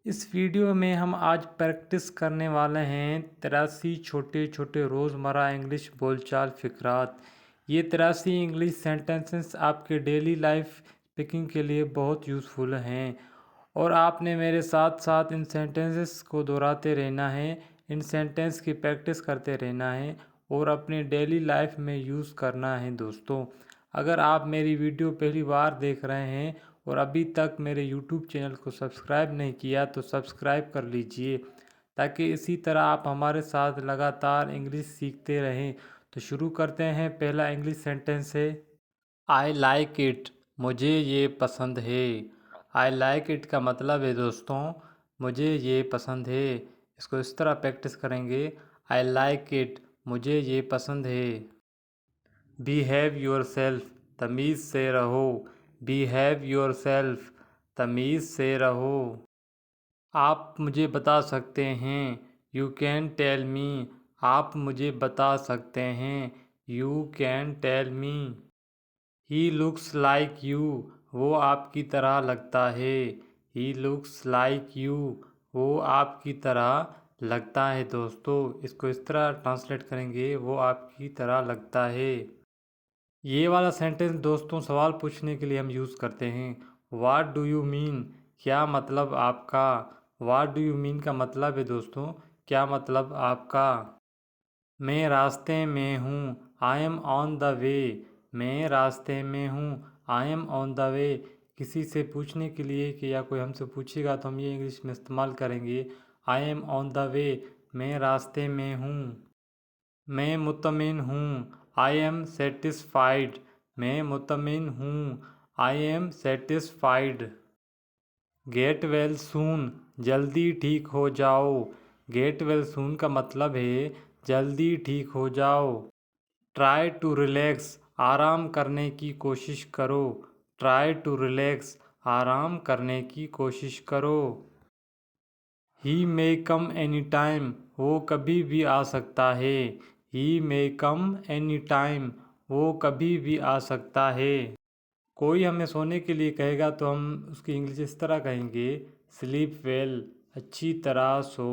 इस वीडियो में हम आज प्रैक्टिस करने वाले हैं 83 छोटे छोटे रोज़मर्रा इंग्लिश बोलचाल फ़िक्रात। ये 83 इंग्लिश सेंटेंसेस आपके डेली लाइफ स्पीकिंग के लिए बहुत यूज़फुल हैं और आपने मेरे साथ साथ इन सेंटेंसेस को दोहराते रहना है, इन सेंटेंस की प्रैक्टिस करते रहना है और अपने डेली लाइफ में यूज़ करना है दोस्तों। अगर आप मेरी वीडियो पहली बार देख रहे हैं और अभी तक मेरे यूट्यूब चैनल को सब्सक्राइब नहीं किया तो सब्सक्राइब कर लीजिए ताकि इसी तरह आप हमारे साथ लगातार इंग्लिश सीखते रहें। तो शुरू करते हैं। पहला इंग्लिश सेंटेंस है आई लाइक इट, मुझे ये पसंद है। आई लाइक इट का मतलब है दोस्तों मुझे ये पसंद है। इसको इस तरह प्रैक्टिस करेंगे, आई लाइक इट, मुझे ये पसंद है। बिहेव योर सेल्फ, तमीज़ से रहो। बिहेव योर सेल्फ, तमीज़ से रहो। आप मुझे बता सकते हैं, यू कैन टेल मी, आप मुझे बता सकते हैं, you can tell me. He looks like you, वो आपकी तरह लगता है। ही लुक्स लाइक यू, वो आपकी तरह लगता है दोस्तों। इसको इस तरह ट्रांसलेट करेंगे, वो आपकी तरह लगता है। ये वाला सेंटेंस दोस्तों सवाल पूछने के लिए हम यूज़ करते हैं। वाट डू यू मीन, क्या मतलब आपका। वाट डू यू मीन का मतलब है दोस्तों क्या मतलब आपका। मैं रास्ते में हूँ, I am on the way. मैं रास्ते में हूँ, I am on the way. किसी से पूछने के लिए कि या कोई हमसे पूछेगा तो हम ये इंग्लिश में इस्तेमाल करेंगे, I am on the way, मैं रास्ते में हूँ। मैं मुतमिन हूँ, आई एम सेटिस्फाइड। मैं मुतमिन हूँ, I am satisfied. Get well soon, जल्दी ठीक हो जाओ। गेट वेल सून का मतलब है जल्दी ठीक हो जाओ। ट्राई टू रिलैक्स, आराम करने की कोशिश करो। ट्राई टू रिलैक्स, आराम करने की कोशिश करो। ही मे कम एनी टाइम, वो कभी भी आ सकता है। ही मे कम एनी टाइम, वो कभी भी आ सकता है। कोई हमें सोने के लिए कहेगा तो हम उसकी इंग्लिश इस तरह कहेंगे, स्लीप वेल, अच्छी तरह सो।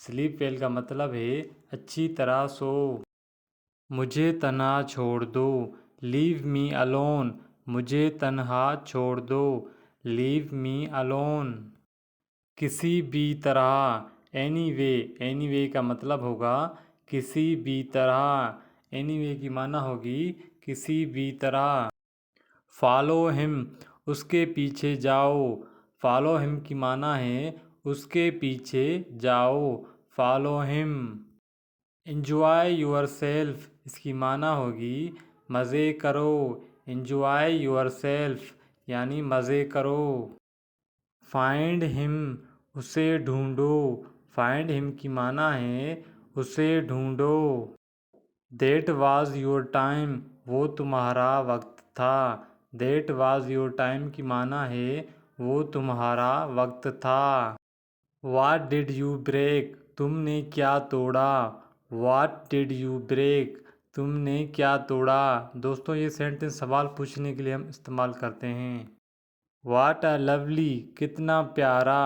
स्लीप वेल का मतलब है अच्छी तरह सो। मुझे तन्हा छोड़ दो, लीव मी अलोन। मुझे तन्हा छोड़ दो, लीव मी अलोन। किसी भी तरह, एनी वे। एनी वे का मतलब होगा किसी भी तरह। एनी वे की माना होगी किसी भी तरह। फॉलो हिम, उसके पीछे जाओ। फॉलो हिम की माना है उसके पीछे जाओ। Follow him. Enjoy your self, इसकी माना होगी मज़े करो। इंजॉय योर सेल्फ यानी मज़े करो। फाइंड हिम, उसे ढूंढो। फाइंड हिम की माना है उसे ढूंढो। देट वाज योर टाइम, वो तुम्हारा वक्त था। देट वाज योर टाइम की माना है वो तुम्हारा वक्त था। वाट डिड यू ब्रेक, तुमने क्या तोड़ा। वाट डिड यू ब्रेक, तुमने क्या तोड़ा। दोस्तों ये सेंटेंस सवाल पूछने के लिए हम इस्तेमाल करते हैं। वाट अ लवली, कितना प्यारा।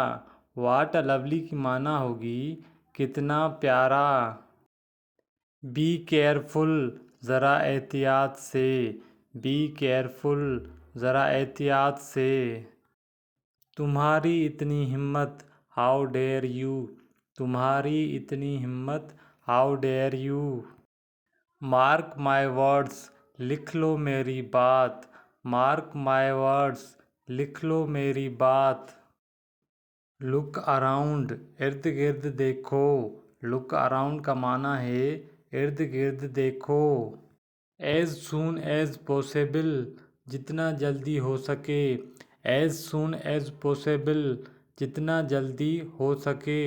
वाट अ लवली की माना होगी कितना प्यारा। बी केयरफुल, ज़रा एहतियात से। बी केयरफुल, ज़रा एहतियात से। तुम्हारी इतनी हिम्मत, हाउ डेयर यू। तुम्हारी इतनी हिम्मत, how dare you. Mark my words, लिख लो मेरी बात। मार्क माई वर्ड्स, लिख लो मेरी बात। लुक अराउंड, इर्द गिर्द देखो। लुक अराउंड का माना है इर्द गिर्द देखो। एज सून एज पॉसिबल, जितना जल्दी हो सके। एज सून एज पॉसिबल, जितना जल्दी हो सके।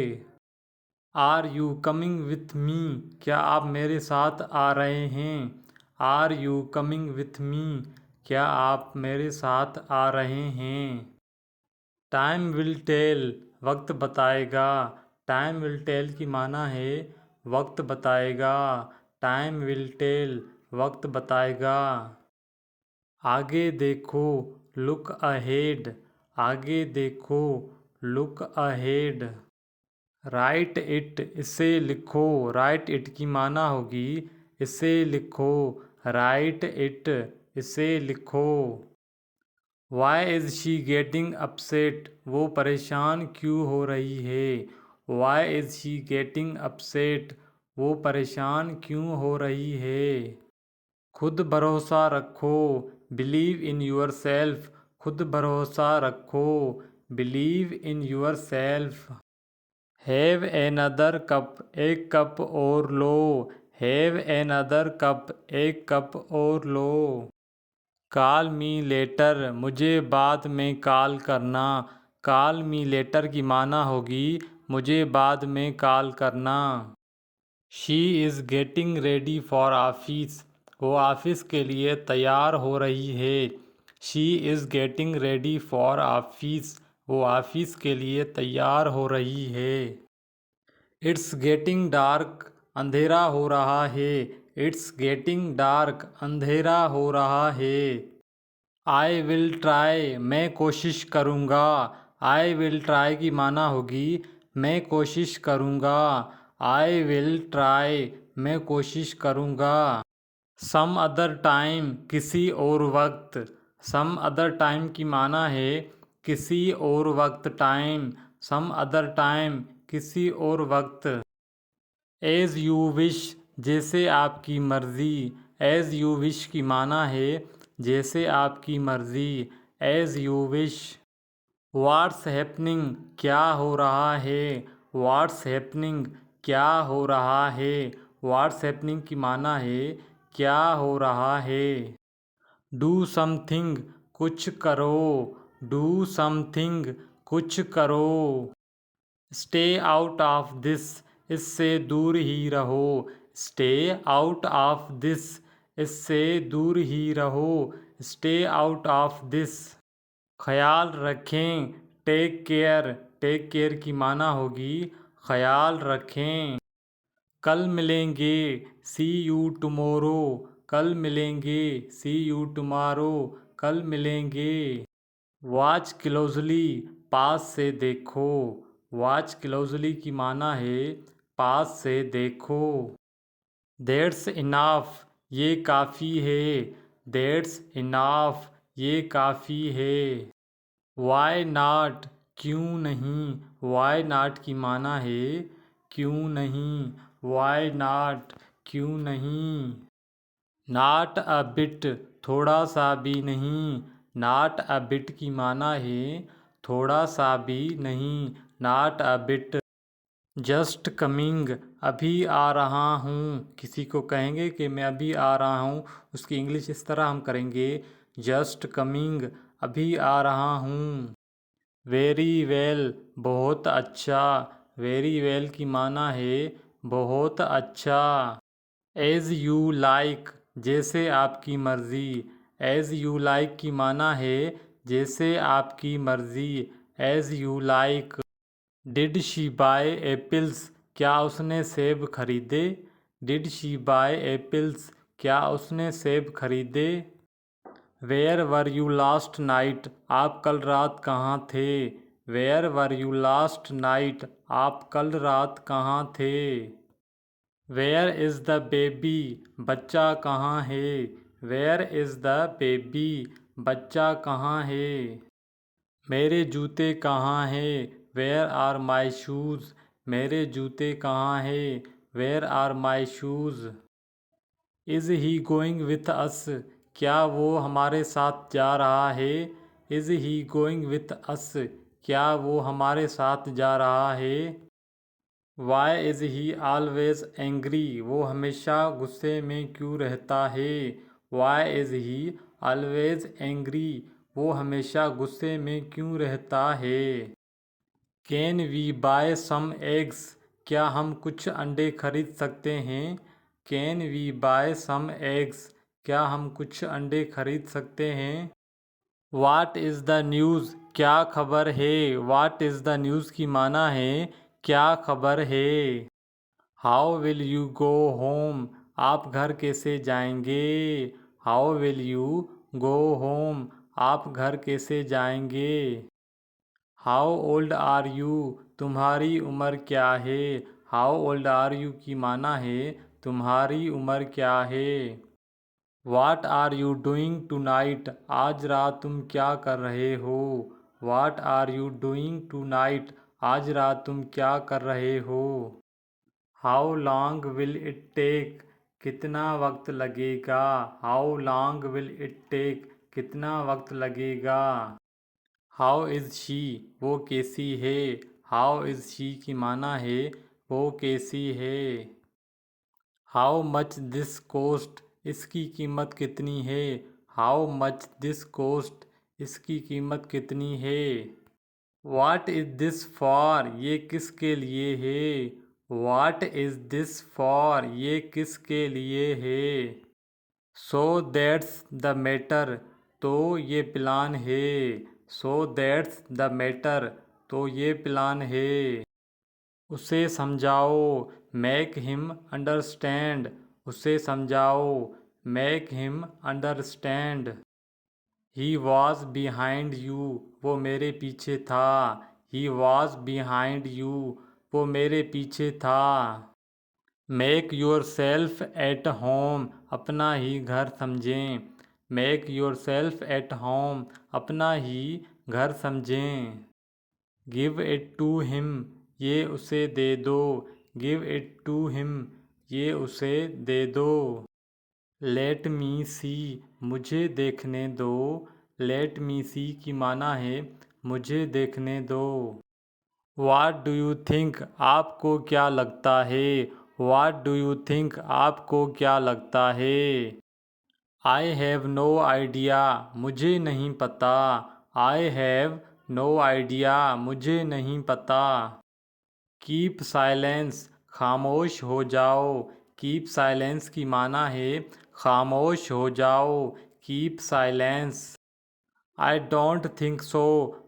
Are you coming with me, क्या आप मेरे साथ आ रहे हैं। Are you coming with me, क्या आप मेरे साथ आ रहे हैं। टाइम विल टेल, वक्त बताएगा। टाइम विल टेल की माना है वक्त बताएगा। टाइम विल टेल, वक्त बताएगा। आगे देखो, लुक अहेड। आगे देखो, लुक अहेड। राइट इट, इसे लिखो। राइट इट की माना होगी इसे लिखो। राइट इट, इसे लिखो। Why is she getting upset, वो परेशान क्यों हो रही है। Why is she getting upset, वो परेशान क्यों हो रही है। खुद भरोसा रखो, बिलीव इन योर सेल्फ, खुद भरोसा रखो, believe in your self. Have another cup, एक कप और लो। हैव एनदर कप, एक कप और लो। कॉल मी लेटर, मुझे बाद में कॉल करना। कॉल मी लेटर की माना होगी मुझे बाद में कॉल करना। She is getting ready for office, वो ऑफिस के लिए तैयार हो रही है। She is getting ready for office, वो ऑफिस के लिए तैयार हो रही है। इट्स गेटिंग डार्क, अंधेरा हो रहा है। इट्स गेटिंग डार्क, अंधेरा हो रहा है। आई विल ट्राई, मैं कोशिश करूँगा। आई विल ट्राई की माना होगी मैं कोशिश करूँगा। आई विल ट्राई, मैं कोशिश करूँगा। सम अदर टाइम, किसी और वक्त। सम अदर टाइम की माना है किसी और वक्त। टाइम, सम अदर टाइम, किसी और वक्त। एज़ यू विश, जैसे आपकी मर्ज़ी। एज़ यू विश की माना है जैसे आपकी मर्ज़ी। As you wish. What's happening, क्या हो रहा है। व्हाट्स हैपनिंग, क्या हो रहा है। व्हाट्स हैपनिंग की माना है क्या हो रहा है। डू समथिंग, कुछ करो। डू समथिंग, कुछ करो। स्टे आउट ऑफ दिस, इससे दूर ही रहो। स्टे आउट ऑफ दिस, इससे दूर ही रहो। Stay out of this. ख्याल रखें, टेक केयर। टेक केयर की माना होगी ख्याल रखें। कल मिलेंगे, सी यू टुमारो। कल मिलेंगे, सी यू टुमारो, कल मिलेंगे। वॉच क्लोजली, पास से देखो। वॉच क्लोजली की माना है पास से देखो। दैट्स इनाफ, ये काफ़ी है। दैट्स इनाफ, ये काफ़ी है। वाई नॉट, क्यों नहीं। वाई नॉट की माना है क्यों नहीं। वाई नॉट, क्यों नहीं। नॉट अ बिट, थोड़ा सा भी नहीं। नॉट अ बिट की माना है थोड़ा सा भी नहीं। Not a bit. Just coming, अभी आ रहा हूँ। किसी को कहेंगे कि मैं अभी आ रहा हूँ, उसकी इंग्लिश इस तरह हम करेंगे जस्ट कमिंग, अभी आ रहा हूँ। वेरी वेल, बहुत अच्छा। वेरी वेल की माना है बहुत अच्छा। एज़ यू लाइक, जैसे आपकी मर्ज़ी। एज़ यू लाइक की माना है जैसे आपकी मर्ज़ी। As you like. Did she buy apples, क्या उसने सेब खरीदे। डिड शी बाय एप्पल्स, क्या उसने सेब खरीदे। Where were you last night, आप कल रात कहाँ थे। Where were you last night, आप कल रात कहाँ थे। वेयर इज़ द बेबी, बच्चा कहाँ है। वेयर इज़ द बेबी, बच्चा कहाँ है। मेरे जूते कहाँ हैं। वेयर आर माई शूज़, मेरे जूते कहाँ हैं। Where are my shoes. Is he going with us, क्या वो हमारे साथ जा रहा है। Is he going with us, क्या वो हमारे साथ जा रहा है। Why is he always angry, वो हमेशा गुस्से में क्यों रहता है। Why is he always angry, वो हमेशा गुस्से में क्यों रहता है। Can we buy some eggs, क्या हम कुछ अंडे खरीद सकते हैं। Can we buy some eggs, क्या हम कुछ अंडे खरीद सकते हैं। वाट इज़ द न्यूज़, क्या खबर है। वाट इज़ द न्यूज़ की माना है क्या खबर है। How will you go home, आप घर कैसे जाएंगे। How will you go home, आप घर कैसे जाएंगे। हाउ ओल्ड आर यू, तुम्हारी उम्र क्या है। हाउ ओल्ड आर यू की माना है तुम्हारी उम्र क्या है। What are you doing tonight, आज रात तुम क्या कर रहे हो। What are you doing tonight, आज रात तुम क्या कर रहे हो। How long will it take, कितना वक्त लगेगा। How long will it take, कितना वक्त लगेगा। हाउ इज़ शी, वो कैसी है। हाउ इज़ शी की माना है वो कैसी है। हाउ मच दिस कोस्ट, इसकी कीमत कितनी है। हाउ मच दिस कोस्ट, इसकी कीमत कितनी है। वाट इज़ दिस फॉर, ये किसके लिए है। वाट इज़ दिस फॉर, ये किसके लिए है। सो दैट्स द मैटर, तो ये प्लान है। सो दैट्स द मैटर, तो ये प्लान है। उसे समझाओ, मेक हिम अंडरस्टैंड। उसे समझाओ, make him understand. He was behind you, वो मेरे पीछे था। ही वॉज बिहाइंड यू, वो मेरे पीछे था। Make your self at home, अपना ही घर समझें। Make your self at home, अपना ही घर समझें। गिव इट टू हिम, ये उसे दे दो। गिव इट टू हिम, ये उसे दे दो। लेट मी सी, मुझे देखने दो। लेट मी सी की माना है मुझे देखने दो। वाट डू यू थिंक, आपको क्या लगता है। वाट डू यू थिंक, आपको क्या लगता है। आई हैव नो आइडिया, मुझे नहीं पता। आई हैव नो आइडिया, मुझे नहीं पता। कीप साइलेंस, खामोश हो जाओ। कीप साइलेंस की माना है खामोश हो जाओ। Keep silence. I don't think so,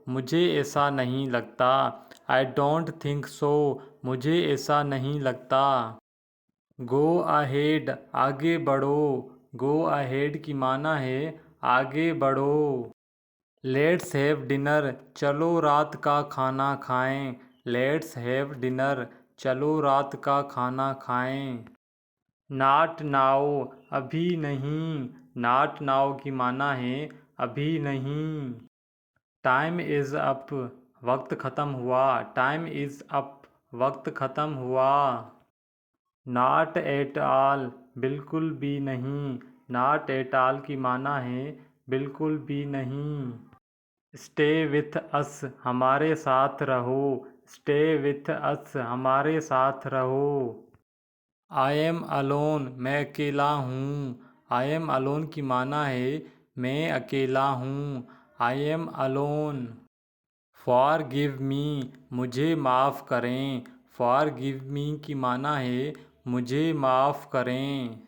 मुझे ऐसा नहीं लगता। आई डोंट थिंक सो, मुझे ऐसा नहीं लगता। गो अहेड, आगे बढ़ो। गो अहेड की माना है आगे बढ़ो। लेट्स हैव डिनर, चलो रात का खाना खाएं। लेट्स हैव डिनर, चलो रात का खाना खाएं। नाट नाउ, अभी नहीं। नाट नाउ की माना है अभी नहीं। टाइम इज़ अप, वक्त ख़त्म हुआ। टाइम इज़ अप, वक्त ख़त्म हुआ। नॉट एट ऑल, बिल्कुल भी नहीं। नॉट एट ऑल की माना है बिल्कुल भी नहीं। स्टे विथ अस, हमारे साथ रहो। स्टे विथ अस, हमारे साथ रहो। आई एम अलोन, मैं अकेला हूँ। आई एम अलोन की माना है मैं अकेला हूँ। I am alone. For give me, मुझे माफ़ करें। फॉर गिव मी की माना है मुझे माफ़ करें।